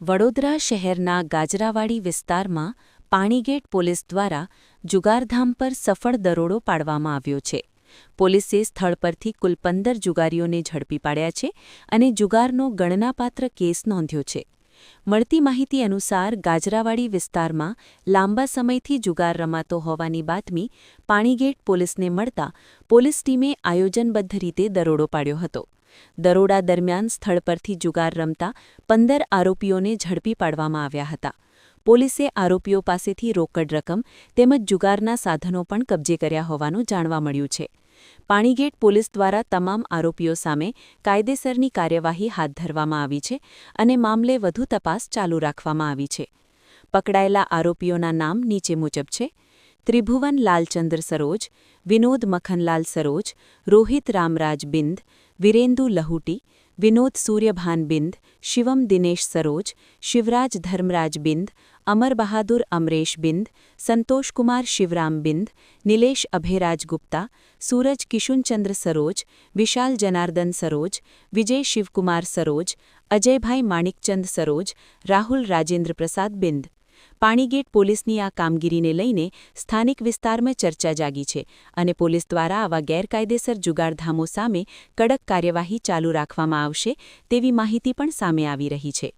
વડોદરા શહેરના ગાજરાવાડી વિસ્તારમાં પાણીગેટ પોલીસ દ્વારા જુગારધામ પર સફળ દરોડો પાડવામાં આવ્યો છે. પોલીસે સ્થળ પરથી કુલ 15 જુગારીઓને ઝડપી પાડ્યા છે અને જુગારનો ગણનાપાત્ર કેસ નોંધ્યો છે. મળતી માહિતી અનુસાર ગાજરાવાડી વિસ્તારમાં લાંબા સમયથી જુગાર રમાતો હોવાની બાતમી પાણીગેટ પોલીસને મળતા પોલીસ ટીમે આયોજનબદ્ધ રીતે દરોડો પાડ્યો હતો. દરોડા દરમિયાન સ્થળ પરથી જુગાર રમતા 15 આરોપીઓને ઝડપી પાડવામાં આવ્યા હતા. પોલીસે આરોપીઓ પાસેથી રોકડ રકમ તેમજ જુગારના સાધનો પણ કબજે કર્યા હોવાનું જાણવા મળ્યું છે. પાણીગેટ પોલીસ દ્વારા તમામ આરોપીઓ સામે કાયદેસરની કાર્યવાહી હાથ ધરવામાં આવી છે અને મામલે વધુ તપાસ ચાલુ રાખવામાં આવી છે. પકડાયેલા આરોપીઓના નામ નીચે મુજબ છે: ત્રિભુવન લાલચંદ્ર સરોજ, વિનોદ મખનલાલ સરોજ, રોહિત રામરાજ બિંદ, વિરેન્દુ લહુટી, વિનોદ સૂર્યભાન બિંદ, શિવમ દિનેશ સરોજ, શિવરાજ ધર્મરાજ બિંદ, અમર બહાદુર અમરેશ બિંદ, સંતોષકુમાર શિવરામ બિંદ, નિલેશ અભયરાજ ગુપ્તા, સૂરજ કિશુનચંદ્ર સરોજ, વિશાલ જનાર્દન સરોજ, વિજય શિવકુમાર સરોજ, અજયભાઈ માણિકચંદ સરોજ, રાહુલ રાજેન્દ્ર પ્રસાદ બિંદ. પાણીગેટ પોલીસની આ કામગીરીને લઈને સ્થાનિક વિસ્તારમાં ચર્ચા જાગી છે અને પોલીસ દ્વારા આવા ગેરકાયદેસર જુગારધામો સામે કડક કાર્યવાહી ચાલુ રાખવામાં આવશે તેવી માહિતી પણ સામે આવી રહી છે.